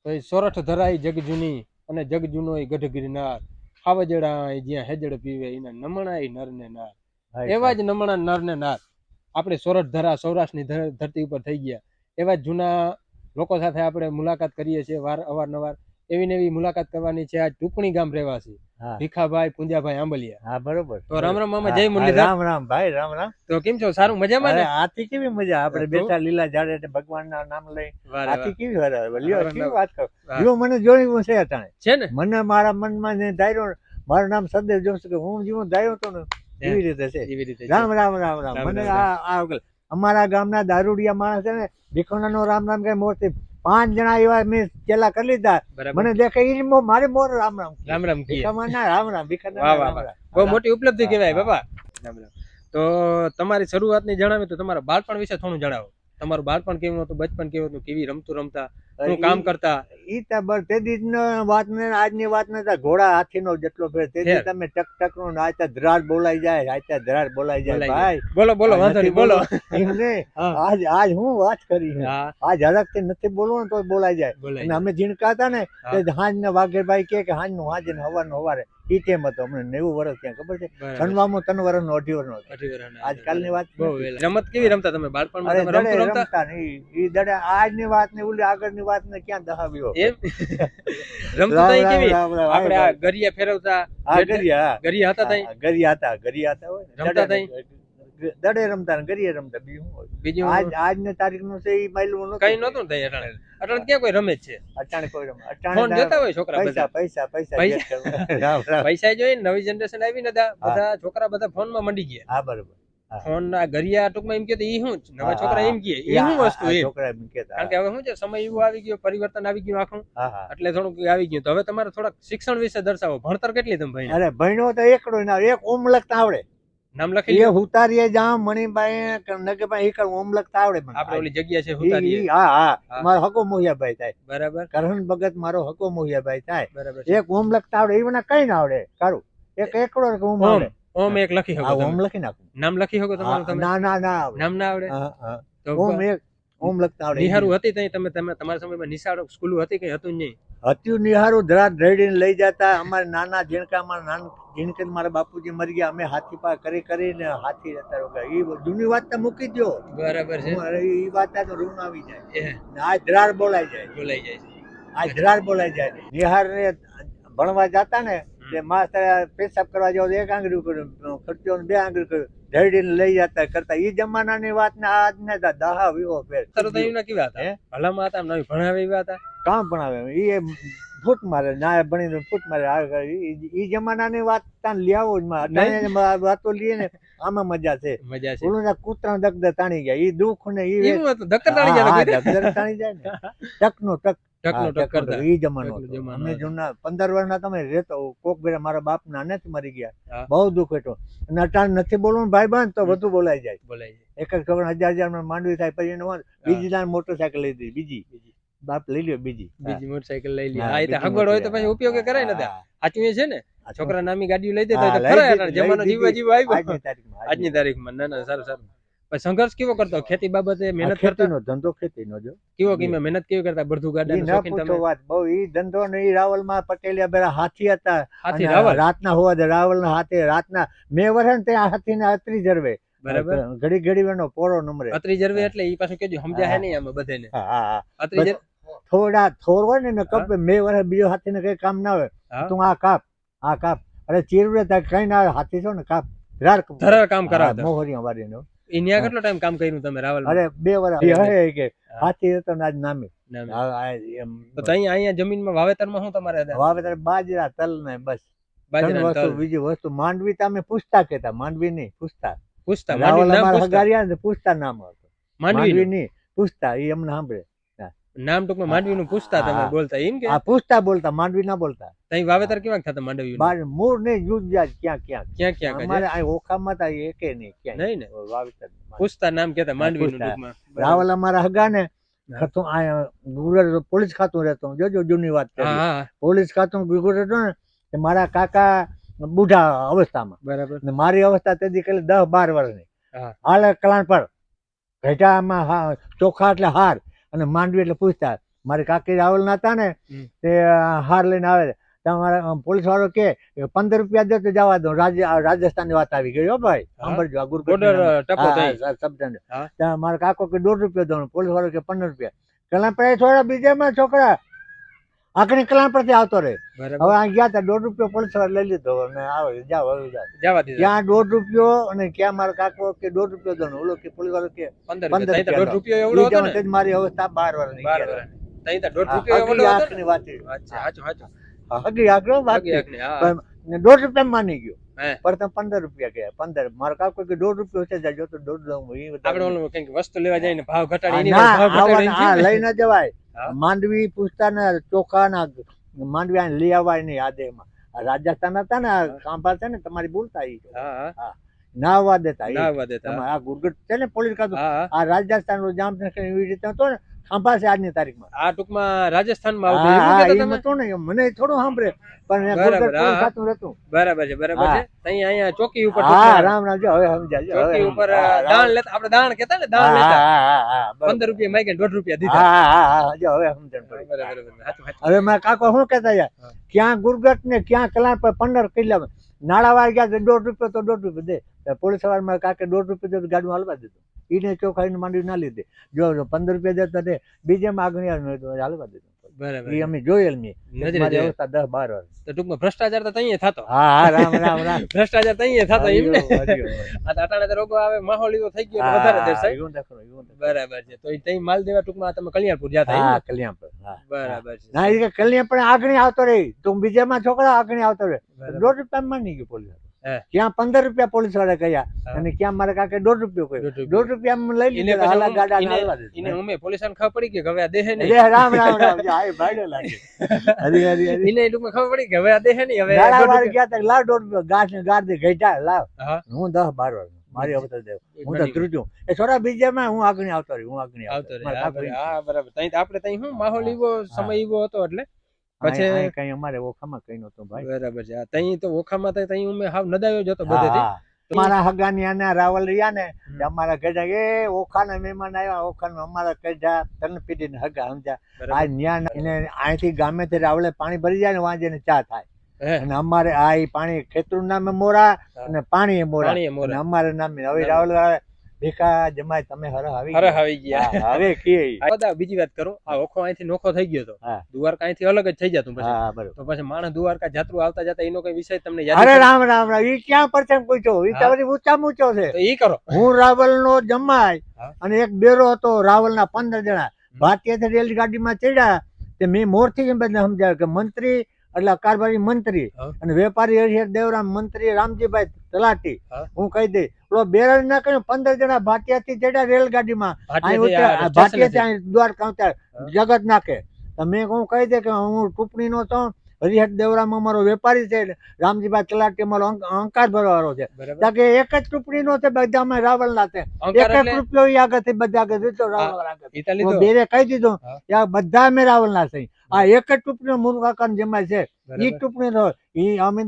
તો એ સોરઠ ધરાઈ જગ જૂની અને જગ જૂનો એ ગઢ ગિરનાર ખાવજડા જ્યાં હેજડ પીવે એના નમણા એ નર ને નાર એવા જ નમણા નર ને નાર આપણે સોરઠ ધરા સૌરાષ્ટ્રની ધરતી ઉપર થઈ ગયા એવા જ જૂના લોકો સાથે આપણે મુલાકાત કરીએ છીએ અવારનવાર એવી ને એવી મુલાકાત કરવાની છે આ ટુકણી ગામ રહેવાસી ભીખાભાઈ પુંજાભાઈ આંબલિયા. હા બરોબર. તો રામ રામ મામા, જય મુરલીધર. રામ રામ ભાઈ, રામ રામ. તો કેમ છો? સારું, મજામાં ને? આથી કેવી મજા, આપણે બેઠા લીલા ઝાડે ભગવાનના નામ લઈ આથી કેવી હરાવે. લ્યો કેવી વાત કરો. જો મને જોયું છે અટાણે છે ને, મને મારા મનમાં ને ધાર્યો મારું નામ સદેવ જોશું કે હું જીવન ધાર્યો તો ને એવી રીતે છે. રામ રામ રામ રામ. મને આ અમારા ગામના દારૂડિયા માણસ છે ને ભીખોનાનો રામ રામ કે મોરથી 5 જણા એવા મેં ચેલા કરી લીધા. મને દેખાય મારે મોર રામ રામ રામ રામ ભીખામાં રામ રામ ભીખા. બહુ મોટી ઉપલબ્ધિ કહેવાય બાબા. રામ રામ. તો તમારી શરૂઆતની જણાવી તો તમારા બાળપણ વિશે થોડું જણાવો. તમારું બાળપણ કેવું હતું, બચપન કેવું હતું, કેવી રમતા, શું કામ કરતા? ઈ તો તે દી વાત ને આજની વાત ને ઘોડા હાથીનો જેટલો ફેર. તે દી તમે ટક ટક નો નાચતા ધ્રાડ બોલાઈ જાય, આચા ધ્રાડ બોલાઈ જાય. ભાઈ બોલો બોલો, વાંધો નહીં, બોલો. એમને આજ હું વાત કરી, આજ હરખ થી નથી બોલવું ને તો બોલાઈ જાય. અને અમે ઝીણકા હતા ને હાંજ ને વાઘેરભાઈ કે હાંજ નું હાજે ને હવાર નો હવારે ઈ ટેમ હતો. અમને 90 વર્ષ ત્યાં ખબર છે. સનવામાં 3 વર્ષ નો 2.5 વર્ષ નો. આજકાલની વાત. રમત કેવી રમતા તમે બાળપણમાં? રમતા નહીં ઈ દડે. આજની વાત ને ઓલી આગળની વાત ને ક્યાં દહાવ્યો એમ. રમતા કેવી આપણે આ ગરિયા ફેરવતા. ગરિયા હતા તઈ. ગરિયા હતા હોય રમતા તઈ. દડે રમતા ને ગરિયા રમતા. બીજું આજની તારીખ નું છે ઈ માયલું કઈ નતું તઈ. અટાણે ક્યાં કોઈ રમે છે? અટાણે કોઈ રમે. ફોન જોતા હોય છોકરા. પૈસા જોઈ નવી જનરેશન આવી ને બધા છોકરા બધા ફોન માં મંડી ગયા. હા બરોબર. ફોન ના ગરિયા ટૂંકમાં એમ કે ઈ શું નવા છોકરા એમ કે ઈ શું વસ્તુ એ છોકરા એમ કે. કારણ કે હવે શું છે, સમય એવો આવી ગયો, પરિવર્તન આવી ગયું આખું, એટલે થોડુંક આવી ગયું. તો હવે તમારે થોડાક શિક્ષણ વિશે દર્શાવો. ભણતર કેટલી તમે ભણ્યા? અરે ભણ્યો તો એકડો ના, એક ઓમ લખતા આવડે. નામ લખી એ હુતારીએ જામ મણીભાઈ નગેભાઈ ઈ ઓમ લખતા આવડે મને. આપણે ઓલી જગ્યા છે હુતારીએ. હા મારો હકો મોહિયાભાઈ થાય. બરાબર. કરહન ભગત મારો હકો મોહિયાભાઈ થાય. બરાબર. એક ઓમ લખતા આવડે. ઈ મને કઈ ના આવડે. કારું એક એકડો ઓમ આવડે. ઓમ એક લખી શકો. ઓમ લખી નાખું. નામ લખી શકો તમારું? તમે ના ના ના નામ ના આવડે. તો ઓમ એક ઓમ લખતા આવડે. નિહારું હતી તઈ તમે તમારા સમયમાં નિશાળ સ્કૂલ હતી કે હતું નહીં? હતું નિહારું. ધરાડ રેડીને લઈ જતા. અમારે નાના ઝીણકામાં નાના ઝીણકે મારા બાપુજી મરી ગયા. અમે હાથી પા કરીને હાથી જતા રોકા. ઈ જૂની વાત તો મૂકી દો. બરાબર છે. ઈ વાત તો રૂમ આવી જાય. આ ધરાડ બોલાઈ જાય. આ ધરાડ બોલાઈ જાય. નિહાર ને ભણવા જતા ને તે માસ્તર પેશાબ કરવા જાવ એક આંગળી કર્યું, ખર્ચો 2 આંગળી કર્યું, ઢેડીને લઈ જતા કરતા. ઈ જમાનાની વાત ને આજ ને દહા વીવો ફેર. કેવા હતા? ભલામાં હતા, નવી ભણાવે એવા હતા. કામ ભણાવે ઈ ફૂટ મારે ના ભણીને ફૂટ મારે. ઈ જમાનાની વાત તાન લ્યાવો જ વાતો લઈએ ને આમાં મજા છે. ઓલું કૂતરા દગદર તાણી ગયા. ઈ દુઃખ ને ઈ ધક્કર તાણી જાય. દગદર તાણી જાય ને ટકનો ટક કરતા. ઈ જમાનો અમે જૂના 15 વર્ષના તમે રહેતો. કોક બેરા મારા બાપ ના નથી મરી ગયા. બહુ દુઃખ હતો. અને અટાણ નથી બોલવું ભાઈ બંધ તો વધુ બોલાઈ જાય. એક એક છોકરા 1000 માં માંડવી થાય. પછી એનો બીજી દાન મોટરસાયકલ લઈ દીધી. બીજી બાપ લઈ લ્યો. બીજી મોટરસાયકલ લઈ લ્યો. હા, એ તો હગવડ હોય તો પછી ઉપયોગ કરાય ને. સાચું છે ને, છોકરા નામી ગાડીઓ લઈ દેતા તો ખરા. જમાનો જીવ આવ્યો આજની તારીખમાં. ના ના, સારું સારું. પણ સંઘર્ષ કેવો કરતો ખેતી બાબતે? મહેનત કરતા? ધંધો ખેતીનો જો કેવો કેમ મહેનત કેવી કરતા? બળદુ ગાડાનો શોખીન તમે? વાત બહુ. ઈ ધંધો ને ઈ રાવલમાં પટેલિયા બેરા હાથી હતા. હાથી રાવલ રાતના હોવા દે. રાવલના હાથે રાતના મેં વર્ષ તે હાથીને અત્રી જરવે. બરાબર. ઘડી ઘડી વેનો પોરો નંબરે અત્રી જરવે એટલે ઈ પાછું કેજો સમજ્યા હે નહીં આમાં બધાને. હા અત્રી થોડા થોર હોય ને કપ મેં વર્ષ બીજો હાથીને કઈ કામ ના હોય તું આ કાપ અરે ચીરવે તા કઈ ના હાથી છો ને કાપ ધરાર કામ કરાવતા. મોહરિયા વાળીનો ઇન્ડિયા કેટલો ટાઈમ કામ કર્યું તમે રાવલ? અરે 2 વર્ષ હે કે હાથી હતો ને આજ નામે. તો અહીંયા જમીનમાં વાવેતરમાં શું તમારે? વાવેતર બાજરા તલ ને બસ. બાજરા બીજી વસ્તુ માંડવી તમે પૂછતા કેતા. માંડવી નહીં પૂછતા રાવલ અમારા હગારિયા ને પૂછતા નામ હતું. માંડવી નહીં પૂછતા. ઈ અમને સાંભળે નામ ટૂંકમાં માંડવી નું પૂછતા તમે બોલતા એમ કે? પૂછતા બોલતા, માંડવી ના બોલતા. તઈ વાવેતર કેવા થતા માંડવી? મૂળ ને યુજ ક્યાં અમારે આ ઓખામાં તા એકે નહીં ક્યાં નહીં ને વાવેતર પૂછતા નામ કેતા માંડવી નું ટૂંકમાં. રાવલ અમારા હગા ને ખાતું આ ગુરર પોલીસ ખાતું રહેતો. જોજો જૂની વાત કરી. પોલીસ ખાતું ગુરર રહેતો ને મારા કાકા બુઢા અવસ્થામાં. બરાબર. ને મારી અવસ્થા તેથી કરી 10-12 વર્ષની. હાલ કલાણ પર ઘટામાં ચોખા એટલે હાર અને માંડવી એટલે પૂછતા. મારી કાકી રાવલ ના હતા ને તે હાર લઈને આવે તમારા પોલીસ વાળો કે 15 રૂપિયા દે તો જવા દો. રાજસ્થાન ની વાત આવી ગઈ હો ભાઈ, સાંભળજો. આ ગુરગટ મારા કાકો કે 1.5 રૂપિયા દો, પોલીસ વાળો કે 15 રૂપિયા. કલામ પર થોડા બીજામાં છોકરા આખરી કલામ પરથી આવતો રહે. હવે આ ગયા હતા 1.5 રૂપિયા પોલીસ વાળા લઈ લીધો અને આવે જાવ જવા દીધો. ત્યાં 1.5 રૂપિયો અને ક્યાં મારા કાકો કે 1.5 રૂપિયો દો, ઓલો કે પોલીસ વાળો કે 15 રૂપિયા. મારી અવસ્થા 12 રૂપિયા માની ગયો. પ્રથમ 15 રૂપિયા ગયા. 15 મારા કાકો કે 1.5 રૂપિયો છે જાજો તો 1.5 વસ્તુ લેવા જાય ને ભાવ ઘટાડી લઈ ના જવાય. માંડવી પૂછતા ને ચોખા ના માંડવી લઈ આવાય નહીં. આ દેહમાં રાજસ્થાન હતા ને ખાંભા છે ને તમારી બોલતા ના આવવા દેતા. આ ગુરગટ છે ને પોલીસ ખાતું, આ રાજસ્થાન નું જામ એવી રીતે હતો ને ખાંભા છે આજની તારીખમાં. આ ટૂંકમાં રાજસ્થાનમાં મને થોડું સાંભળે પણ બરાબર છે બરાબર છે. અહીંયા ચોકી ઉપર રામ રામ જો હવે સમજાજો. ચોકી ઉપર દાણ લેતા, આપણે દાણ કેતા ને દાણ લેતા 15 રૂપિયા માંગે 1.5 રૂપિયા દીધા. જો હવે સમજણ પડી. હવે મારા કાકો શું કેતા યાર, ક્યાં ગુરગટ ને ક્યાં કલાણ પર 15 કિલ્લા નાળાવાર ગયા 1.5 રૂપિયા તો 1.5 રૂપિયા દે. પોલીસ વાળા મારા કાકે 1.5 રૂપિયા દે ગાડીમાં હલવા દીધું. એને ચોખાઈને માંડવી ના લીધી. જો 15 રૂપિયા દેતા દે, બીજામાં આગળ હાલવા દીધું. એ અમે જોયેલ નહીં. મારી અવસ્થા 10-12 વર્ષ. તો ટૂંકમાં ભ્રષ્ટાચાર તો તઈએ થતો. હા રામ રામ રામ. ભ્રષ્ટાચાર તઈએ થતો એમ ને. આ અટાણે રોગો આવે, માહોલ એવો થઈ ગયો વધારે દેસાઈ. બરાબર છે. તો તઈ માલ દેવા ટૂંકમાં તમે કલ્યાણપુર જાતા. હા કલ્યાણપુર. બરાબર છે. ના એ કલ્યાણપુર આગળ આવતો રહી તો બીજામાં છોકરા આગળ આવતો રહે. 1.5 રૂપિયા માની ગયો પોલીસ. ક્યાં 15 રૂપિયા પોલીસ વાળા કહ્યા અને ક્યાં મારા કાકે 1.5 રૂપિયો કહ્યું. 1.5 રૂપિયા લઈ લીધા. અમે પોલીસ ખબર પડી કે હવે આ દેહે નહીં. રામ રામ રામ. ભાઈ લાગે. એને ટૂંકમાં ખબર પડી કે હવે આ દેહે નહીં. હવે ગયા તા લાવ 1.5 રૂપિયો ઘાસ ને ગાર દે ઘેટા લાવ. હું 10-12 વર્ષ મારી અવસ્થા દેવ. હું તો ત્રીજું એ છોરા બીજામાં હું આગળ આવતો રહી. હું આગળ આવતો રહી. હા બરાબર. તઈ આપણે તઈ શું માહોલ એવો સમય એવો હતો એટલે પછી કઈ અમારે ઓખામાં કઈ નતો ભાઈ. બરાબર છે. તઈ તો ઓખામાં તઈ હું હાવ નદાયો જ હતો બધેથી. અમારા હગાની આના રાવલ રહ્યા ને અમારા ગઢા એ ઓખાના મહેમાન આવ્યા. ઓખાના અમારા ગઢા તન પીડી ને હગા સમજ્યા. આ ન્યા એને અહીંથી ગામેથી રાવલે પાણી ભરી જાય ને વાંજે ને ચા થાય. અને અમારે આ પાણી ખેતરું નામે મોરા અને પાણી મોરા અને અમારે નામે હવે રાવલ ભેખા જમાય તમે હર આવી ગયા. હવે કે બીજી વાત કરું, આ ઓખો અહીંથી નોખો થઈ ગયો તો દ્વારકા અહીંથી અલગ જ થઈ જતું. પછી તો પછી માણસ દ્વારકા જાત્રુ આવતા જતા એનો કઈ વિષય તમને યાદ? અરે રામ રામ રામ. ઈ ક્યાં પરચમ પૂછ્યો? ઈ તો ઊંચા ઊંચો છે. તો ઈ કરો. હું રાવલ નો જમાય અને એક બેરો હતો રાવલ ના 15 જણા ભારતીય રેલગાડીમાં ચડ્યા. તે મેં મોરથી સમજાવ્યું કે મંત્રી એટલે કારભારી મંત્રી અને વેપારી હરિહર દેવરામ મંત્રી રામજીભાઈ તલાટી. હું કહી દઈ પેલો બેરડ ના કહ્યું 15 જણા ભાટિયા થી ચડ્યા રેલગાડીમાં. ભાટિયા દ્વારકા જગત નાખે. મેં હું કહી દે કે હું ટૂંપણી નો તો હરિહર દેવરામ અમારો વેપારી છે, રામજીભાઈ તલાટી અમારો અંકાર ભરવાનો છે. કે એક જ ટૂંપણી નો છે, બધા રાવલ ના છે. એક રૂપિયો આગળ બધા આગળ દીધો રાવલ આગળ. બેરે કહી દીધું બધા અમે રાવલ ના છે. આ એક જ ટૂંપણી મુરગાકાન જમાય છે. ઈ ટૂંપણી નો ઈ અમે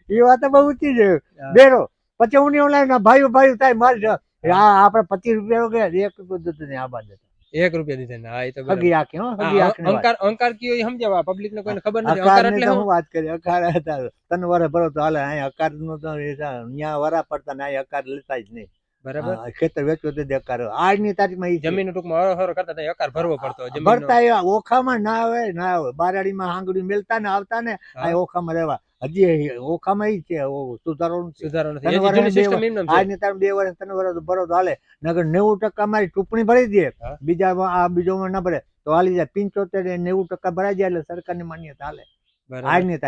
એ વાત બહુ ઊંચી છે. બેરો પછી હું ઓનલાઈન ભાઈઓ ભાઈઓ થાય મારી આપડે 25 રૂપિયા ગયા 1 રૂપિયો દીધું ને આ બાદ 1 રૂપિયા દીધા ને. હા એ તો હગી આંખે હો હગી આંખે. અંકાર કયો એ સમજાવવા પબ્લિક ને કોઈને ખબર નથી. અંકાર એટલે હું વાત કરી અકાર હતા 3 વર્ષ ભરો તો હાલે. અહીં અકાર નો તો અહીંયા વરા પડતા ને અહીં અકાર લેતા જ નહીં. બરાબર. ખેતર વેચવો તો અકાર આજની તારીખમાં જમીન ટૂંકમાં હરો કરતા અકાર ભરવો પડતો. ભરતા ઓખામાં ના આવે બારાડીમાં હાંગડી મેલતા ને આવતા ને આ ઓખામાં રહેવા. હજી ઓખામાં ઈ છે સુધારો આજની તારીખ 2 વર્ષ 3 વર્ષ ભરો તો હાલે. નગર 90% મારી ટૂંપણી ભરી દે, બીજો ના ભરે તો હાલી જાય. 75-90% ભરાઈ જાય એટલે સરકારની માન્યતા હાલે. આજની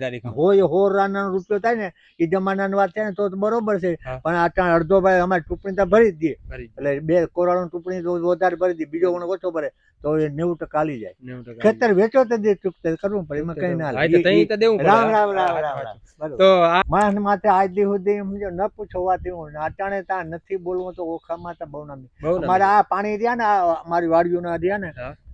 તારીખ હોય 100 રૂપિયો થાય ને એ જમાનાની વાત છે ને તો બરોબર છે. પણ આ અડધો ભાઈ અમારી ટૂંપણી તો ભરી જ દે. એટલે 2 કોરાળો ટૂંપણી વધારે ભરી દે, બીજો ઓછો ભરે તો 90% હાલી જાય. ખેતર વેચો તો દે ચૂકતે કરવું પડે, એમાં કઈ ના હાલે. રામ રામ રામ રામ. તો માણસ માથે આજ દી સુધી સમજો ન પૂછો વાત એવું અટાણે ત્યાં નથી બોલવું તો ઓખામાં તો બહુ નામી. અમારે આ પાણી રહ્યા ને મારી વાડીઓના રહ્યા ને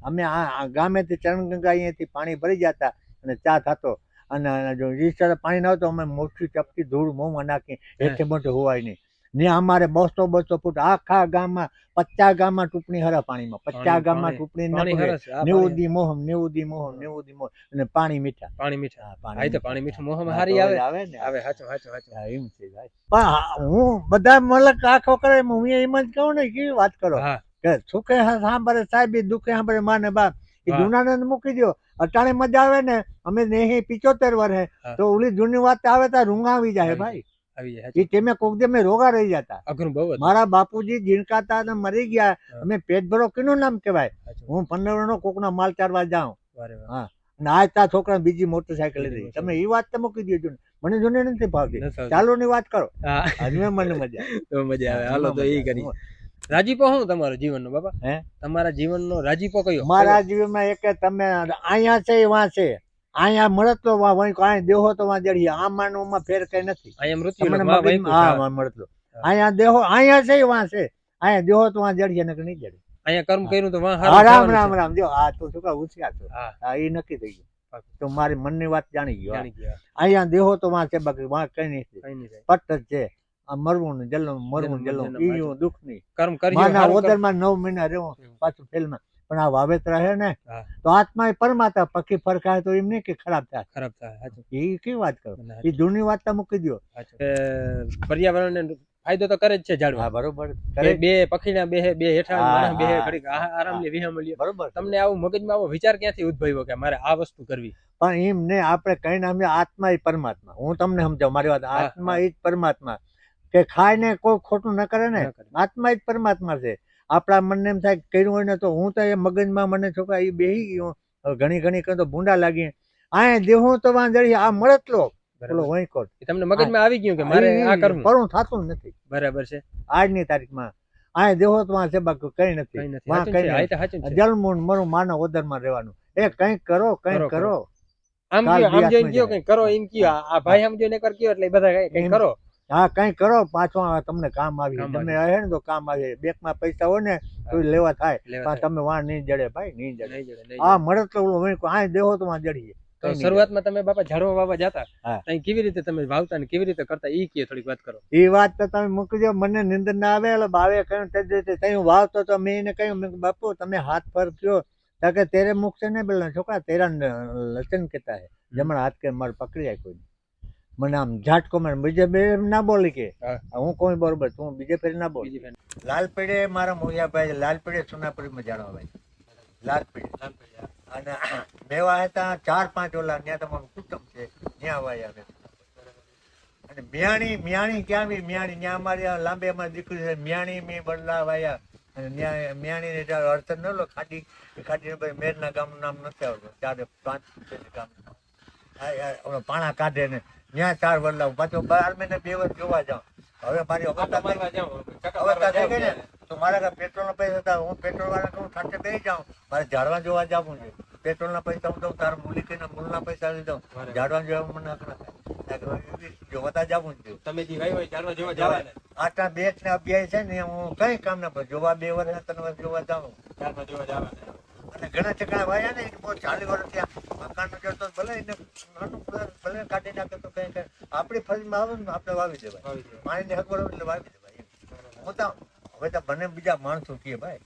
અમે આ ગામેથી ચરણગંગા અહીંયાથી પાણી ભરી જતા અને ચા થતો. અને જો રીસર પાણી ના આવતો અમે મોટી ચપટી ધૂળ મોંમાં નાખી હેઠે મોટે હોવાય નહીં. ને અમારે 200 ફૂટ આખા ગામમાં 50 ગામમાં ટૂંપણી હરા પાણીમાં 50 ગામમાં ટૂંપણી ન પાણી પડે. હરસ, આ 90 દી મોહમ અને પાણી મીઠા. પાણી મીઠા. હા, હા, એ તો પાણી મીઠું મોહમાં હા, હારી તો આવે. આવે ને. આવે, હાચું, હાચું, હાચું. હા, એમ છે ભાઈ. પણ હું બધા મલક આખો કરે હું એમ જ કહું ને કેવી વાત કરો હા, કે સુખે સાંભળે સાહેબ દુઃખે સાંભળે માને બાપ. એ વાહ. જૂનાને મૂકી દો અટાણે મજા આવે ને. અમે નેહી 75 વર્ષે હા. તો ઓલી જૂની વાત આવે ત્યાં રૂંગા આવી જાય ભાઈ. આવી જાય, એ હાચું. તેમે કોક દે મેં રોગા રહી જતા. અઘરું બહુ હતું. મારા બાપુજી જીણકાતા ને મરી ગયા. હા. અમે પેટ ભરો કિનું નામ કહેવાય. હાચું. હું 15 વર્ષનો કોકના માલ ચારવા જાઉં. વારે વાહ. હા, અને આજ તા છોકરા બીજી મોટરસાયકલ બીજી લીધી. મોટરસાયકલ. તમે એ વાત તો મૂકી દેજો ને. મને જોને નથી ભાવતી. નથી આવતી. ચાલો ની વાત કરો. હા. હજુ મને મજા તો મજા આવે. આવે. હાલો તો ઈ કરી. રાજીપો શું તમારો જીવનનો બાપા? હે તમારા જીવનનો રાજીપો કયો? મારા જીવનમાં એક તમે અહીંયા છે વાં છે. અહીંયા મળતો વાં વઈ કાંઈ દેહો તો વાં જડીએ. આમાં ફેર કઈ નથી. અહીંયા મૃત્યુ તમને લોક, વાહ, મગજમાં વૈકુંઠ, હા હા. વાં મળતો. અહીંયા દેહો અહીંયા છે વાં છે. અહીંયા દેહો તો વાં જડીએ નકર નહીં જડે. અહીંયા કર્મ કર્યું તો વાહ હા, હારું રામ થવાનું રામ છે. રામ. જો આ તું શું કહે ઉછ્યા છો. હા, હા, એ નક્કી થઈ ગયું. પાકું. તો મારી મનની વાત જાણી ગયો. જાણી ગયા. અહીંયા દેહો તો વાં છે બાકી વાં કઈ નહીં. કઈ નહીં થાય. પટ જ છે. આ મરવું ને જલમ મરવું જન્મ, જલમ જન્મ, ઈ દુઃખ નહીં. કર્મ કર્યો માના હારું કર્મ. ઓદરમાં 9 મહિના રહેવું પાછું ફેલમાં. પણ આ વાવેતર હે ને હા. તો આત્મા એ પરમાત્મા પક્ષી ફરકાય તો એમ નહીં કે ખરાબ થાય. ખરાબ થાય, હાચું. એ કેવી વાત કરો. ના, એ જૂની વાત તો મૂકી દો. હાચું. કે પર્યાવરણને ફાયદો તો કરે જ છે ઝાડવા. હા, બરોબર કે કરે. બે પક્ષીના બે હેઠા હા, માણસ બે હા. ઘડીક આરામ લે વિહા મળ્યો. બરોબર. તમને આવું મગજમાં આવો વિચાર ક્યાંથી ઉદ્ભવ્યો કે મારે આ વસ્તુ કરવી? પણ એમ ને આપણે કઈ નામ આત્મા એ પરમાત્મા. હું તમને સમજાવું મારી વાત. હા, આત્મા એ જ પરમાત્મા. કે ખાઈને કોઈ ખોટું ન કરે ને. ન કરે. આત્મા જ પરમાત્મા છે. આપણા મનને એમ થાય કે કર્યું હોય ને તો હું તો એ મગજમાં મને છોકરા એ બેહી ગયો. હવે ઘણી કહે તો ભૂંડા લાગી. આ દેહું તો વાં જડી આ મળતલો પેલો બરાબર. વહીકોટ. એ તમને મગજમાં આવી ગયું કે મારે આ કરવું. પણ થતું નથી બરાબર છે. આજની તારીખમાં. આ દેહો તો વાં છે બાકી કઈ કઈ નથી. નથી. વાં હાચું કઈ છે. આ નહીં. તો હાચું છે. જલમૂન મરું માનવ ઓદરમાં રહેવાનું. એ કંઈક કરો કંઈક કરો, કરો. આમ કાલ કયો, આમ બિયાસમાં જોઈને કયો જાય. કઈ કરો એમ કયો. આ ભાઈ આમ જોઈને એકવાર કયો એટલે એ બધા કઈ એમ. કરો. હા, કંઈક કરો પાછો તમને કામ આવી. કામ તમે આવી. હે ને તો કામ આવે. બેંકમાં પૈસા હોય ને તો ઈ લેવા થાય. લેવા પણ તમે વાં નહીં જડે ભાઈ નહીં જડે. નહીં જડે, નહીં આ જડે. મળે તો ઓલો વહીકો આ દેહો તો વાં જડીએ. તો કઈ નહીં શરૂઆતમાં તમે બાપા ઝાડવા વાવા જતા હા. ત્યાં કેવી રીતે તમે વાવતા ને કેવી રીતે કરતા ઈ કયો થોડીક વાત કરો. જડે. એ વાત તો તમે મૂકી દો. મને નિંદર ના આવે એટલે બાવે કહ્યું તે વાવતો તો મેં એને કહ્યું મેં કીધું, બાપુ તમે હાથ પર કયો તાકે તેરે મુખ से नहीं बोलना छोकरा तेरा लक्षण कहता है जमणा हाथ के मार पकड़ी જાય કોઈ મને આમ ઝાટકો મારે બીજે બે ના બોલી કે હા. હું કોઈ બરોબર તું બીજે ફેર ના બોલ. બીજી ફેન. લાલ પેડે મારા મોયાભાઈ લાલ પેડે સોનાપુરીમાં જાણવા ભાઈ લાલ પેડે અને મેવા હતા 4-5 ઓલા ત્યાં તમારું કુટુંબ છે ત્યાં વાયા અમે અને મિયાણી ક્યાં આવી મિયાણી ત્યાં અમારી આ લાંબે અમારી દીકરી છે મિયાણી મેં બદલા વાયા અને ત્યાં મિયાણી ને ત્યારે અડચણ ન લો ખાડી ભાઈ મેરના ગામનું નામ નથી આવતું 4-5 ગામ પાણા કાઢે ને ત્યાં 4 બદલાવ પાછો 12 મહિને 2 વર્ષ જોવા જાઉં. હવે મારી અવસ્થા થઈ ગઈ ને તો મારા પેટ્રોલના પૈસા હતા. હું પેટ્રોલ વાળા કહું સાથે બેસી જાઉં મારે ઝાડવા જોવા જવું છે. પેટ્રોલના પૈસા હું દઉં તારા મૂલી કહીને મૂલના પૈસા લઈ દઉં. ઝાડવા જોવા મને જોવાતા જવું છે. તમે જી ભાઈ હોય ઝાડવા જોવા જવાના. આટલા 2 ને અભ્યાસ છે ને હું કઈ કામ ના પડે જોવા 2 વર્ષ 3 વર્ષ જોવા જાઉં ઝાડવા જોવા જવાના. અને ઘણા ચકડા વાયા ને બહુ 40 વર્ષ ત્યાં મકાન જતો ભલે એને નાનું ભલે કાઢી નાખે તો કઈ આપણી ફરજમાં આવે ને આપણે વાવી દેવાય. પાણીની હગવડ એટલે વાવી દેવાય. હું તો હવે તો બને બીજા માણસો કીએ ભાઈ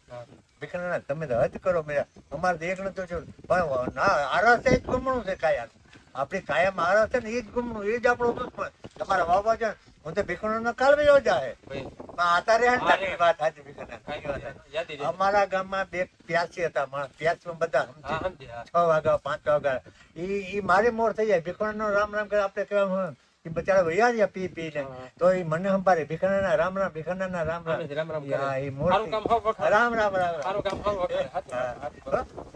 ભીખના તમે તો હદ કરો મેરા અમારે તો એક નતો છો પણ ના આરસ જ ગુમણું છે કાયમ. આપણી કાયમ આરસ છે ને એ જ ગુમણું એ જ આપણો દુશ્મન. તમારા વાવવા છે હું તો ભીખણો કાલ વયો જાય પણ આતા રહે ને વાત સાચી ભીખના. અમારા ગામમાં 2 પ્યાસી હતા માણસ. પ્યાસમાં બધા 6 વાગ્યા 5 વાગ્યા ઈ મારી મોર થઈ જાય. ભીખણનો રામ રામ કરે આપણે કહેવાનું એ બચારા વયા ગયા પી ને તો એ મને સંભાળે ભીખણાના રામ રામ ભીખણાના રામ રામ એ મોર રામ રામ રામ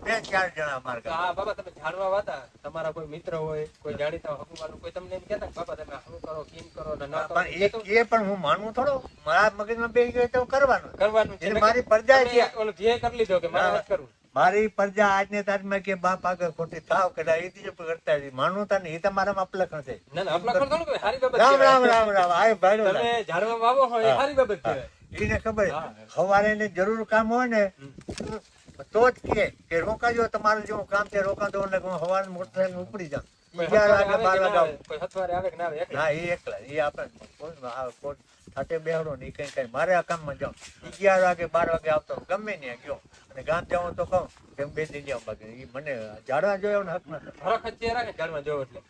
2-4 જણા અમારા ગામ. બાબા તમે ઝાડવા વાતા તમારા કોઈ મિત્ર હોય કોઈ જાણીતા હકુમાનું કોઈ તમને એમ કહેતા બાબા તમે આવું કરો કેમ કરો ને ના કરો. પણ એ પણ હું માનવું થોડો મારા મગજમાં બેસી ગયો તો કરવાનું છે. મારી પ્રજા છે. ઓલો ધ્યેય કરી લીધો કે મારે વાત કરવું. મારી પ્રજા આજની તારીખમાં કે બાપ આગળ ખોટી થાવ કદાચ એ બીજું કરતા માનવતા ને એ તમારામાં અપલખણ છે. ના ના અપલખણ થોડું કે હારી બાબત રામ રામ રામ રામ આ ભાઈ તમે ઝાડવા વાવો હોય એ હારી બાબત કહેવાય. એને ખબર સવારે ને જરૂર કામ હોય ને તો જ કે રોકાજો તમારે જેવું કામ છે રોકા દો એટલે હું સવારે મોટરસાઇકલ ઉપડી જાઉં 11 વાગે 12 વાગે કોઈ હથવારે આવે કે ના આવે ના એ એકલા એ આપણે હાથે બેહડો ને કઈ મારે આ કામમાં જાઉં 11 વાગે 12 વાગે આવતો ગમે ત્યાં ગયો અને ગામ જાઉં તો કહું કે બે દિન જાઉં બાકી ઈ મને જાડવા જોયો ને હક નથી હરખ જ રાખે જાડવા જોયો એટલે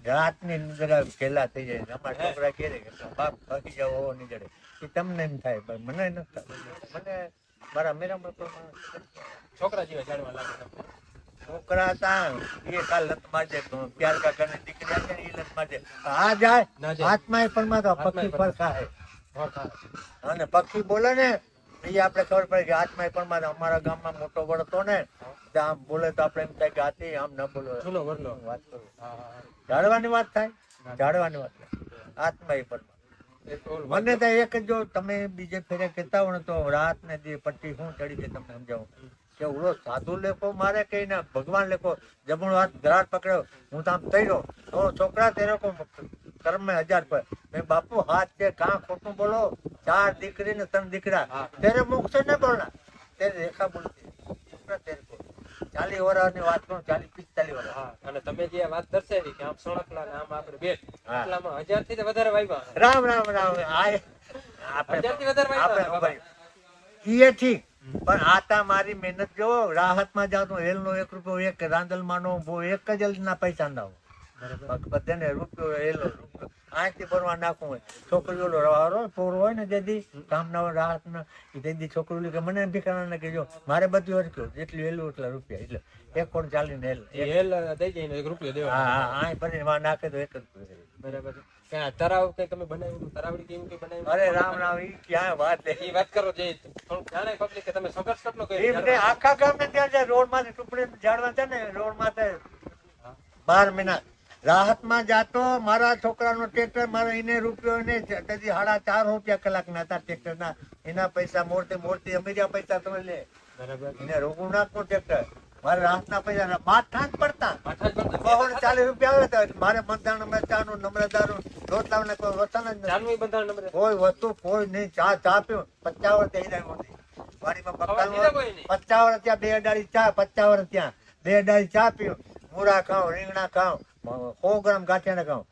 રાતની જરા ખેલા થઈ જાય અમારા છોકરા કહે કે બાપ ભાગી જાવ હોવો નહીં જડે એ તમને એમ થાય પણ મને નથી થતું મને મારા મેરામણ છોકરા જેવા જાડવા લાગે છોકરા હતા એ કાલ લત મારજે પ્યાર કા કરીને દીકરી આવે ને એ લત મારજે આ જાય હાથમાં પણ માં તો પક્ષી પર ખાય અને પક્ષી બોલે ને એ આપણે ખબર પડે કે હાથમાં પણ માં અમારા ગામમાં મોટો વડતો ને આમ બોલે તો આપણે એમ થાય કે આથી આમ ન બોલો જૂનો વરલો વાત કરું જાડવાની વાત થાય જાડવાની વાત થાય હાથમાં પણ મને તો એક જ જો તમે બીજે ફેરે કહેતા હો ને તો રાત ને દી પટ્ટી શું ચડી છે તમને સમજાવું કે ઓલો સાધુ લેખો મારે કઈ ના ભગવાન લેખો જમણો હાથ ધરાડ પકડ્યો હું તો આમ તૈરો તો છોકરા તેરો કો કર્મ में 1000 પર મેં બાપુ હાથ છે કાં ખોટું બોલો 4 દીકરી ને 3 દીકરા તેરે મુખ से न बोलना तेरे रेखा बोलती છોકરા તેરે કો 40 વર્ષની વાત કરું 40-45 વર્ષ અને તમે જે વાત દર્શાવી કે આમ સળકલા ને આમ આપણે બેટ એટલામાં 1000 થી વધારે વાવ્યા રામ રામ રામ આ 1000 થી વધારે વાવ્યા ઈ ઠીક પણ આતા મારી મહેનત જો રાહતમાં જાવ તો હેલનો 1 રૂપિયો એક રાંદલમાંનો એક જ ના પૈસા ના બધાને રૂપિયો હેલો રૂપિયો આથી ભરવા નાખવું હોય છોકરીઓ રવારો પોરો હોય ને જેથી કામ ના હોય રાહત ના એ તેથી છોકરીઓ કે મને ભીખાણા ને કહેજો મારે બધું અટક્યું જેટલું હેલું એટલા રૂપિયા એટલે 1 કોણ ચાલીને હેલ દઈ જઈને 1 રૂપિયો દેવા હા આ ભરીને માં નાખે તો 1 રૂપિયો બરાબર ક્યાં તરાવ કે તમે બનાવ્યું તરાવડી કેવું કે બનાવ્યું અરે રામ રામ ઈ ક્યાં વાત છે ઈ વાત કરો જે થોડું જાણે પબ્લિક કે તમે સંઘર્ષ કેટલો કર્યો એમને આખા ગામને ત્યાં છે રોડ માંથી ટુકડે ઝાડવા છે ને રોડ માંથી 12 મહિના રાહતમાં જાતો મારા છોકરાનો ટ્રેક્ટર મારો એને રૂપિયો એને તેથી 4.5 રૂપિયા કલાકના હતા ટ્રેક્ટરના એના પૈસા મોરતી અમીરા પૈસા તમે લે બરાબર એને રોકું નાખું ટ્રેક્ટર મારે રાહતના પૈસા માથા જ પડતા 40 રૂપિયા આવે તો મારે બંધારણ મરચાનું નમ્રતાનું રોટલાને કોઈ વસન જ જાનવી બંધારણ નંબર કોઈ વસ્તુ કોઈ નહીં ચા પીવું 50 વર્ષ થઈ જાય વાડીમાં બકાલ 50 વર્ષ ત્યાં 2 અડાળી ચા 50 વર્ષ ત્યાં 2 અડાળી ચા પીવું મૂળા ખાઉં રીંગણા ખાઉં 100 ગ્રામ ગાંઠિયા ખાઉં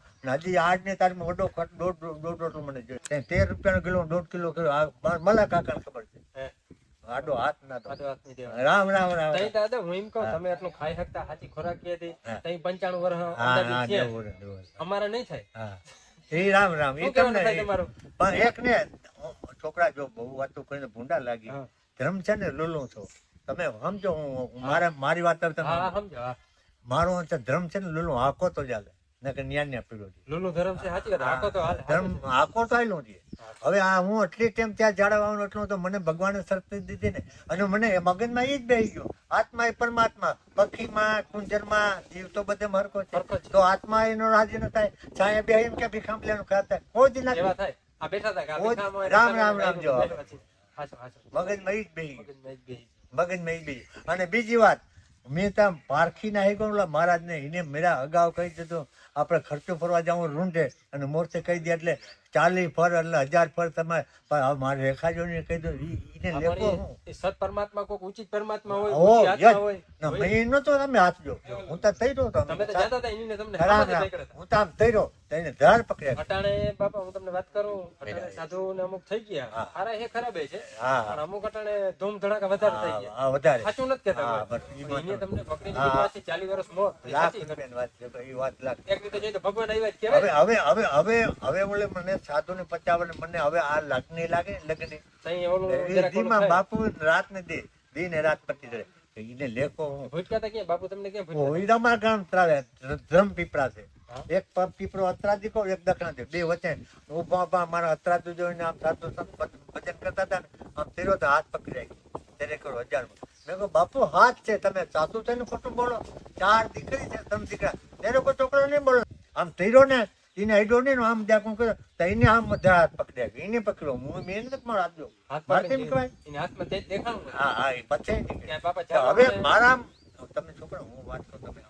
હજી આજની તારીખમાં વડો દોઢ રોટલો મને જોઈએ 13 રૂપિયાનો કિલો 1.5 કિલો કર્યો મલા કાકાને ખબર છે આડો હાથ ના તો રામ રામ રામ તઈ દાદા હું એમ કહું તમે એટલું ખાઈ શકતા સાચી ખોરાક કે હતી તઈ 95 વર્ષ અંદાજે છે અમારા નહીં થાય એ રામ રામ એ તમને તમારું પણ એક ને છોકરા જો બહુ વાતો કરીને ભૂંડા લાગી ધર્મ છે ને લોલો છો તમે સમજો હું મારી વાત તમે સમજો મારો ધર્મ છે ને લોલો હાકો તો ચાલે નકર ન્યા પીડો લોલો ધર્મ છે સાચી વાત હાકો તો હાલ ધર્મ હાકો તો આયલો છે હવે આ હું એટલી ટાઈમ ત્યાં જાળવવાનું એટલું તો મને ભગવાને શક્તિ દીધી ને અને મને મગજમાં એ જ બેસી ગયો આત્મા એ પરમાત્મા પક્ષીમાં કુંજરમાં જીવ તો બધે હરકો છે તો આત્મા એનો રાજી ન થાય છાયા બે એમ કે ભીખામ લેવાનું ખાતા કોઈ જ ના થાય આ બેઠા હતા રામ રામ રામ જો મગજમાં એ જ બેસી મગજમાં એ જ બેસી અને બીજી વાત મેં ત્યાં પારખી ના ગયો મહારાજ ને એને મેરા અગાઉ કહી દીધું આપણે ખર્ચો ફરવા જવું રૂંઢે અને મોરતે કહી દે એટલે 40 ફર એટલે 1000 ફર તમે મારે રેખાજો ને કહી દો એને લેખો સત પરમાત્મા કોઈ ઉચિત પરમાત્મા હોય એનો તો તમે હાથ જો હું તો થઈ રહ્યો તમે તો જાતા હતા એને તમને હું તો આમ થઈ રહ્યો તેને ધર પકડ્યા અટાણે બાપા હું તમને વાત કરું અટાણે સાધુ ને અમુક થઈ ગયા સારા એ ખરાબ છે પણ અમુક અટાણે ધૂમ ધડાકા વધારે થઈ ગયા વધારે સાચું નથી કહેતા એને તમને પકડીને 40 વર્ષ મોર વાત છે એ વાત લાગ એક રીતે જોઈએ તો ભગવાન આવ્યા જ કહેવાય હવે ઓલે મને સાધુ ને 50 વર્ષ મને હવે આ લાગણી લાગે લગની તઈ ઓલું ધીમા બાપુ રાત ને દી ને રાત પતી જાય એને લેખો ભૂટકાતા કે બાપુ તમને કેમ ભૂટકા ઓઈડા ગામ ત્રાવે ધ્રમ પીપળા છે એક પીપળો અત્રાદી કો એક દક્ષિણા છે બે વચ્ચે ઉભા મારા અત્રાદુ જોઈને આમ સાધુ ભજન કરતા હતા ને આમ તેરો તો હાથ પકડાય તેને કરો 1000 મેં કહું બાપુ હાથ છે તમે સાસુ છે ને ખોટું બોલો 4 દીકરી છે 3 દીકરા તેરો કોઈ છોકરો નહીં બોલો આમ તેરો ને એને આઈડો ને આમ જાકું કર્યો તો એને આમ બધા હાથ પકડ્યા એને પકડ્યો હું મેં નથી મારો હાથ જો હાથમાં દેખાડું હા એ પછી હવે મારા તમે છોકરા હું વાત કરું તમે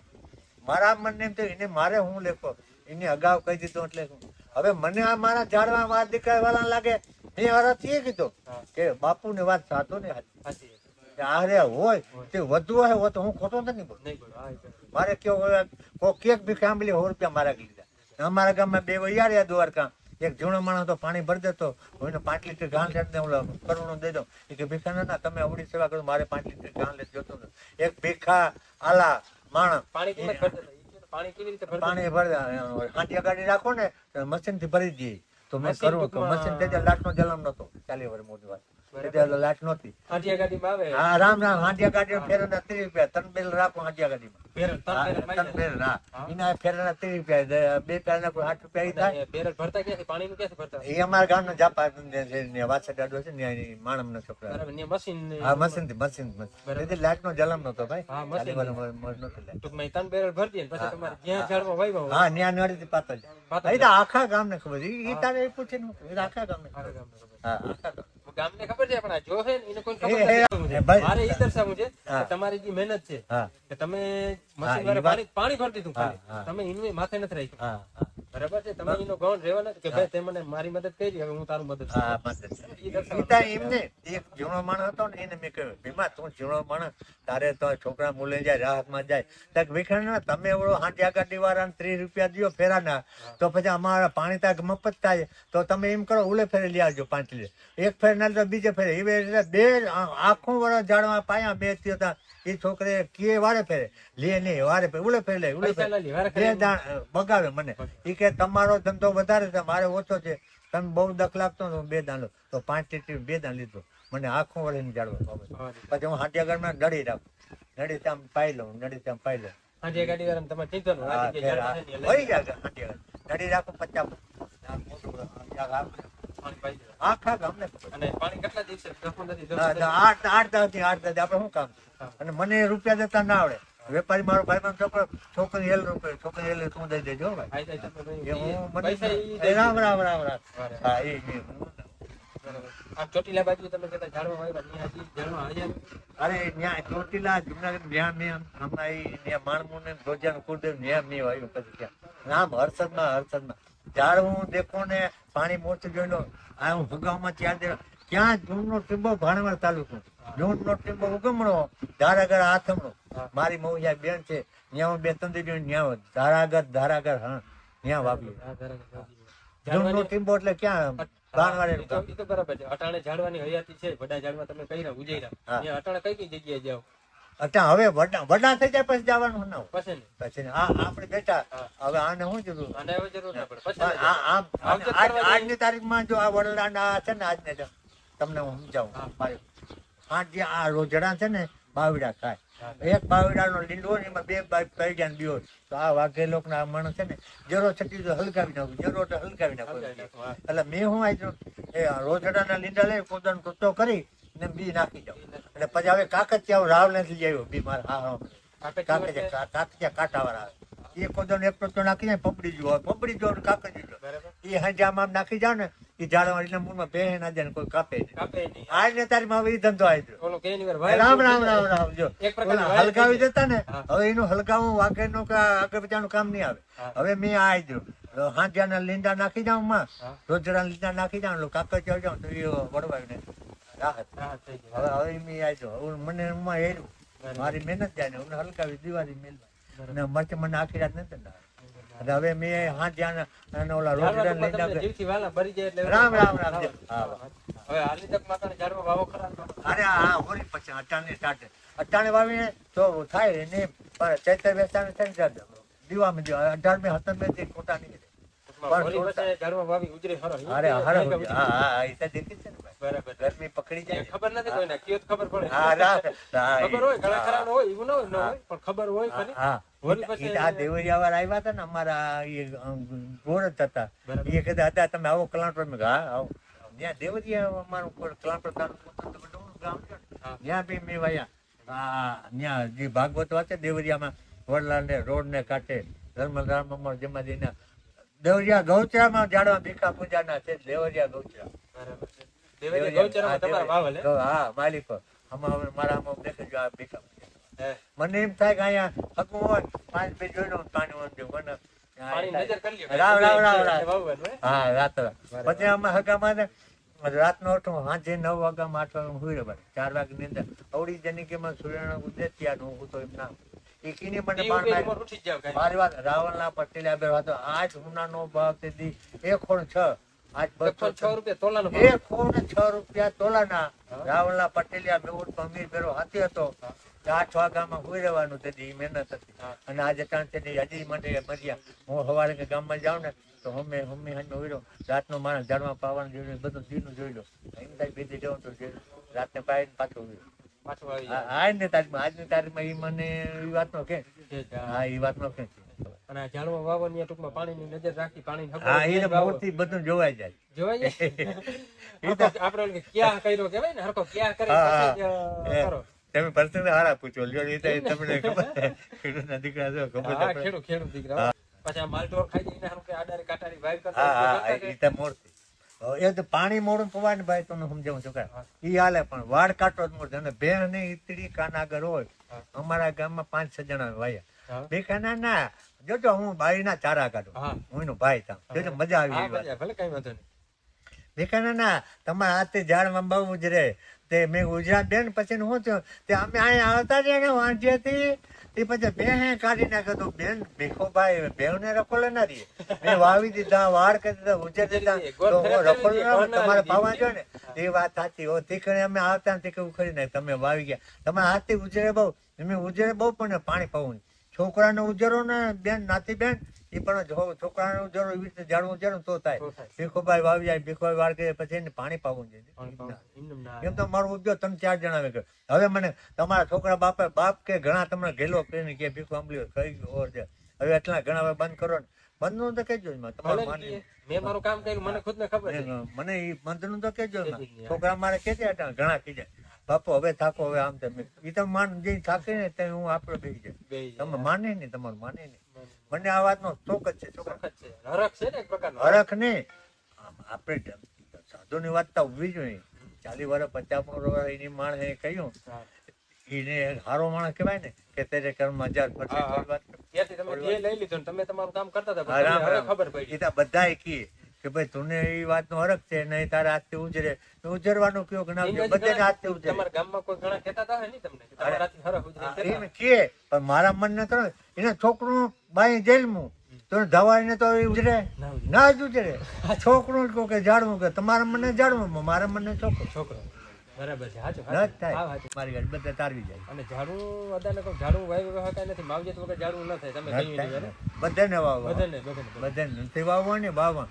મારા મનને એમ થયું એને મારે હું લેખો એને અગાઉ કહી દીધું એટલે હવે મને આ મારા ઝાડવા વાત દીકરા વાળા લાગે મેં હરાથી એ કીધું કે બાપુ ની વાત સાચો ને આરે હોય તે વધુ હોય તો હું ખોટો નથી બોલ મારે કેવું કોઈ કેક ભી કાંબલી 100 રૂપિયા મારા લીધા અમારા ગામમાં 2 વૈયા રહ્યા દ્વારકા એક જૂનો માણસ તો પાણી ભરી દેતો હું એને 5 લીટર ઘાણ લેટ ઓલા કરોડો દઈ દઉં એ કે ભીખા ના તમે અવળી સેવા કરો મારે 5 લીટર ઘાણ લેટ જોતો નથી. એક ભીખા આલા માણસ પાણી ભરી હાંટિયા ગાડી રાખો ને મશીન થી ભરી દઈએ તો મેં કરવું તો મશીન તે લાટ નો જલમ નતો 40 વર્ષ મોટી વાત લાટ નહોતી. હા રામ રામ હાંટિયા ગાડી ફેરના 30 રૂપિયા 3 બેલ રાખો હાંટિયા ગાડીમાં એના ફેરના 30 રૂપિયા 2 પેરના કોઈ 8 રૂપિયા થાય. એ અમારા ગામનો જાપા વાસા દાડો છે ને માણમ નો છોકરા હા મશીન થી મશીન લાટ નો જલમ નતો ભાઈ હા ન્યા નડી પાતા એ તો આખા ગામ ને ખબર એ તારે પૂછે આખા ગામ ને હા આખા ગામને ખબર છે પણ આ જો છે ને એને કોઈ ખબર નથી. મારે ઈ દર્શાવવું છે કે તમારી જે મહેનત છે કે તમે મશીન દ્વારા પાણી ભરી દીધું ખાલી તમે એનું માથે નથી રાખ્યું બરાબર છે. તમે એનો ગૌણ રહેવાના કે ભાઈ તે મને મારી મદદ કરી હવે હું તારું મદદ એમને એક જીવણો માણસ હતો ને એને મેં કહ્યું ભીમા તું જીવણો માણસ તારે તો છોકરા મુલે જાય રાહતમાં જાય તક વિખંડ તમે એવડો હાંડિયા ગાડી વાળા 30 રૂપિયા દો ફેરાના તો પછી અમારા પાણી તાક મફત થાય તો તમે એમ કરો ઉલે ફેરે લઈ આવજો 5 લીટર એક ફેર ના તો બીજે ફેરે એવી બે આખું વર્ષ ઝાડવા પાયા બે હતા એ છોકરે કે વારે ફેરે લે નહીં વારે ફેરે ઉલે ફેરે લે ઉલે ફેરે બગાવે મને એ કે તમારો ધંધો વધારે છે મારે ઓછો છે તમે બહુ દખ લાગતો ને 2 દાન લો તો 5 લીટર 2 દાન લીધો મને આખું વર્ષ ઝાડવા પછી હું હાંટિયાગઢમાં નડી રાખું નડી ત્યાં પાઈ લઉં નડી ત્યાં પાઈ લઉં નડી રાખું 50 આખા ગામને પાણી કેટલા દિવસે 8 આપડે શું કામ અને મને રૂપિયા દેતા ના આવડે વેપારી મારો ભાઈ છોકરો છોકરી હેલ રૂપિયા છોકરી હેલ તું દઈ દેજો ભાઈ રામ રામ રામ રામ હા એ આપ ચોટીલા બાજુ તમે કહેતા ઝાડવા વાવ્યા અરે ન્યા ચોટીલા જુનાગઢ ન્યા મેં હમણાં એ માણમું ને ગોજાનું કુળદેવ ન્યા મેં વાવ્યું પછી ક્યાં નામ હર્ષદમાં ઝાડ હું દેખો ને પાણી મોચું જોઈ લો આ હું ભગાવમાં 4 દે ક્યાં જૂનનો ટીંબો ભાણવડ તાલુકો જૂનનો ટીંબો ઉગમણો ધારાગઢ આથમણો મારી મૌયા બેન છે ત્યાં હું 2-3 દી ન્યા ધારાગઢ હા ત્યાં વાવ્યું જૂનનો ટીંબો એટલે ક્યાં ભાણવાડે તો બરાબર છે. અટાણે ઝાડવાની હયાતી છે વડા ઝાડવા તમે કઈ ઉજૈરા અટાણે કઈ જગ્યાએ જાઓ અત્યારે હવે વડા થઈ જાય પછી જવાનું ના પછી આપણે બેઠા હવે આને શું જરૂર આજની તારીખમાં જો આ વડલાના છે ને આજને તમને હું સમજાવું મારે જે આ રોજડા છે ને બાવડા ખાય એક બાવડાનો લીંડો ને એમાં 2 પૈડા ને બીઓ તો આ વાઘે લોક ના માણસ છે ને જરો છટી તો હલકાવી નાખું જરો તો હલકાવી નાખું એટલે મેં હું આજો એ રોજડાના લીંડા લઈ કોદાનો ટોટો કરી ને બી નાખી જાવ એટલે પછી હવે કાકતિયા રાવ નથી આવ્યો બી મારા હા કાકતિયા કાંટાવાર આવે એ કોદાનો એક ટોટો નાખી જાય પપડી જો કાકતી એ હજામ આમ નાખી જાવ ને એ ઝાડવા એટલે મૂળમાં બે ના જાય કોઈ કાપે આજને તારીખમાં હવે એ ધંધો આવી રામ રામ રામ રામ જો હલકાવી દેતા ને હવે એનું હલકાવું વાઘે નું આગળ બચાનું કામ નહીં આવે હવે મેં આ જો હાંજ્યાના લીંડા નાખી જાઉં માં રોજડા લીંડા નાખી જાઉં કાકતિયા જાઉં તો એ વડવાય રાહત હવે મેં આવ્યો મને હેરું મારી મહેનત જાય ને હું હલકાવી દિવાળી મેલવા ને મરચ મને આખી રાત નથી હવે મેં હાંજ્યા ઓલા રોજડા લીંડા રામ રામ રામ અરે હા હોરી પછી અટાણે સ્ટાર્ટ અટાણે વાવીને તો થાય ને ચૈત્ર બેસાને થાય ને દીવામાં 18 17 ખોટા નીકળે ગરમી પકડી જાય ખબર નથી કોઈને કયો ખબર પડે ખબર હોય ઘણા ખરા હોય એવું ન હોય પણ ખબર હોય આ દેવરિયા વાળા આવ્યા હતા ને અમારા ગોરજ હતા એ કહેતા હતા તમે આવો કલાણપુર મેં હા આવો ત્યાં દેવરિયા અમારું કલાણપુર ગામ છે ત્યાં બી મેં વાયા ત્યાં જે ભાગવત વાંચે દેવરિયામાં વડલા ને રોડ ને કાંઠે ધર્મ રામ જમાદીના દેવરિયા ગૌચરામાં જાડવા ભીખા પૂજાના છે દેવરિયા ગૌચરા હા માલિકો મારા દેખજો આ ભીખા મને એમ થાય કે અહીંયા હકું હોય 5 બે જોઈ લઉં પાણી રામ રામ રામ રામ હા રાત પછી અમે હગામાં રાતનો ઉઠું સાંજે 9 વાગ્યામાં 8 વાગ્યા સુઈ રહ્યો 4 વાગ્યા ની અંદર અવળી જનીકીમાં સૂર્યના ઉદય ત્યાં હું તો એમ ના મારી વાત રાવણના પટેલ વાતો 8 હુનાનો ભાવ તેથી 1 6 આજ 6 રૂપિયા તોલાનો 106 રૂપિયા તોલાના. રાવલના પટેલિયા મેહુલ અમીર બેરો હાથી હતો. 8 વાગ્યામાં સુઈ રહેવાનું તેથી મહેનત હતી. અને આજે ત્રણ તેથી હજી મને મર્યા. હું સવારે કે ગામમાં જાઉં ને તો મમ્મી હાજમાં ઉડ્યો રાતનો માણસ ઝાડમાં પાવાનું જોયું બધું દીનું જોઈ લો એમ થાય બીજી જવું તો રાતને પાઈને પાછું ઉડ્યો. આજની તારીખમાં એ મને એ વાતનો કે હા એ વાતનો કે અને ઝાડમાં વાવવાની ટૂંકમાં પાણીની નજર રાખી પાણી હા એને મૂર્તિ બધું જોવાઈ જાય. જોવાઈ જાય આપણે ક્યાં કર્યો કહેવાય ને હરકો ક્યાં કરે કરો. તમે પર્સનલ હારા પૂછો લ્યો એ તમને ખબર ખેડૂતના દીકરા છો ખબર હા ખેડૂત દીકરા પછી આ માલઢોર ખાઈ જઈને હરકો આડારી કાટારી વાઈ કરતા હા એ તો મૂર્તિ એ તો પાણી મોડું પવાય ને ભાઈ તમને સમજાવું છોકરા ઈ હાલે પણ વાડ કાટો જ મૂર્તિ અને બેન ને ઈતડી કાનાગર હોય. અમારા ગામમાં 5-6 જણા વાયા બે કાના ના જોજો હું બાઈ ના ચારા કાઢું હું એનો ભાઈ થામ જોજો મજા આવી ભલે કઈ વાંધો નહીં. દેખાના ના તમારા હાથે ઝાડમાં બહુ જ રે તે મેં ગુજરાત બેન પછી શું થયું તે અમે અહીંયા આવતા રહ્યા ને વાંચીથી તે પછી બેન કાઢી નાખ્યો તો બેન ભીખોભાઈ બેને રખોલે ના રહીએ મેં વાવી દીધા વાડ કરી દીધા ઉજર દીધા તો રખોલ તમારે પાવા જો ને એ વાત સાચી હો તીકડે અમે આવતા ને તીકડે ઉખડી નાખ તમે વાવી ગયા તમારા હાથથી ઉજરે બહુ મેં ઉજરે બહુ પણ પાણી પાવું છોકરાનો ઉજરો ને બેન નાતી બેન એ પણ છોકરાનો ઉજરો એવી રીતે ઝાડવું ઉજરો તો થાય ભીખોભાઈ વાવી જાય ભીખોભાઈ વાળ કરે પછી એને પાણી પાવું જોઈએ. એમ તો મારું ઉદ્યોગ 3-4 જણા આવે હવે મને તમારા છોકરા બાપ કે ઘણા તમને ગેલો કરીને કે ભીખો આંબલી કઈ ઓર છે હવે એટલા ઘણા હવે બંધ કરો ને બંધ નું તો કહેજો તમારું માની મેં મારું કામ કર્યું મને ખુદ ને ખબર મને એ બંધ નું તો કહેજો છોકરા મારે કે ઘણા કીધે બાપુ હવે થાકો હવે આમ તમે એ તો માન જે થાકે ને તે હું આપડે બેસી જાય તમે માને નહીં તમારું માને નહીં. મને આ વાતનો શોખ જ છે હરખ છે ને એક પ્રકારનો હરખ ને આપણે સાધુની વાત તો ઉભી જોઈએ 40 વર્ષ 50 વર્ષ એની માણસે કહ્યું એને હારો માણસ કહેવાય ને કે તેરે કર્મ 1000% તમે તમારું કામ કરતા હતા ખબર પડી એ બધા કી કે ભાઈ તુને એ વાતનો હરખ છે નહીં તારા હાથથી ઉજરે ઉજરવાનું કયો કે ના બધાને હાથથી ઉજરે. તમારા ગામમાં કોઈ ઘણા કહેતા હતા ને તમને કે તમારા હાથથી હરખ ઉજરે એમ કે પણ મારા મનને તો એને છોકરું બાઈ જેલમાં તો ધવાઈને તો એ ઉજરે ના જ ઉજરે છોકરું જ કહો કે ઝાડવું કે તમારા મને ઝાડવું મારા મને છોકરો બરાબર છે સાચું મારી ગાડી બધા તારવી જાય અને ઝાડું અદાને કહું ઝાડું વાવી શકાય નથી માવજત વગર ઝાડું ન થાય તમે બધાને વાવવા બધાને નથી વાવવા ને વાવવા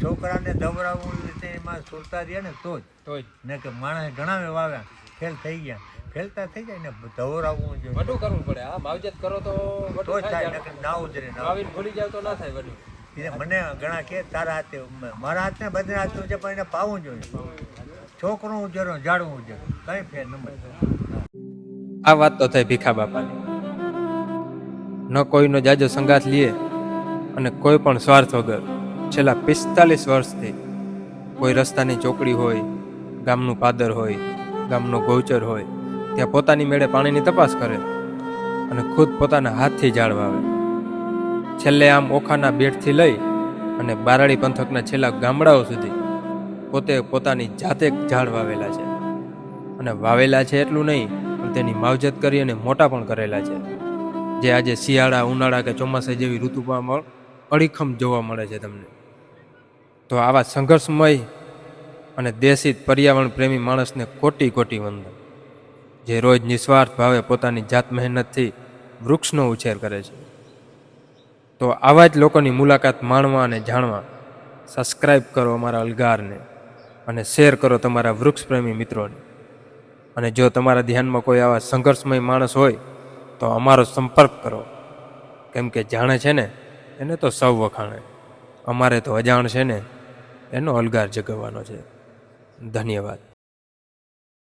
છોકરાને દવડાવવું એમાં સુરતા રહ્યા ને તો જ ને કે માણસ ઘણા વાવ્યા ફેલ થઈ ગયા ફેલતા થઈ જાય ને દવડાવવું જોઈએ વધુ કરવું પડે હા માવજત કરો તો તો જ થાય ના ઉજરે વાવીને ભૂલી જાવ તો ના થાય વધુ. મને ઘણા કે તારા હાથે મારા હાથને બધા હાથ છે પણ એને પાવું જોઈએ છોકરું ઉજરો ઝાડવું ઉજરો કઈ ફેર ન મળે. આ વાત તો થઈ ભીખા બાપાની. ન કોઈનો જાજો સંગાથ લીએ અને કોઈ પણ સ્વાર્થ વગર છેલ્લા 45 વર્ષથી કોઈ રસ્તાની ચોકડી હોય ગામનું પાદર હોય ગામનો ગૌચર હોય ત્યાં પોતાની મેળે પાણીની તપાસ કરે અને ખુદ પોતાના હાથથી ઝાડ વાવે. છેલ્લે આમ ઓખાના બેટથી લઈ અને બારાડી પંથકના છેલ્લા ગામડાઓ સુધી પોતે પોતાની જાતે ઝાડ વાવેલા છે અને વાવેલા છે એટલું નહીં પણ તેની માવજત કરી અને મોટા પણ કરેલા છે જે આજે શિયાળા ઉનાળા કે ચોમાસા જેવી ઋતુમાં અડીખમ જોવા મળે છે તમને. તો આવા સંઘર્ષમય અને દેશિત પર્યાવરણ પ્રેમી માણસને કોટી કોટી વંદન જે રોજ નિસ્વાર્થ ભાવે પોતાની જાત મહેનતથી વૃક્ષનો ઉછેર કરે છે. તો આવા જ લોકોની મુલાકાત માણવા અને જાણવા સબસ્ક્રાઈબ કરો અમારા અલગારને અને શેર કરો તમારા વૃક્ષ પ્રેમી મિત્રોને. અને જો તમારા ધ્યાનમાં કોઈ આવા સંઘર્ષમય માણસ હોય તો અમારો સંપર્ક કરો, કેમ કે જાણે છે ને એને તો સૌ વખાણે, અમારે તો અજાણ છે ને એનો અલગાર જગાવવાનો છે. ધન્યવાદ.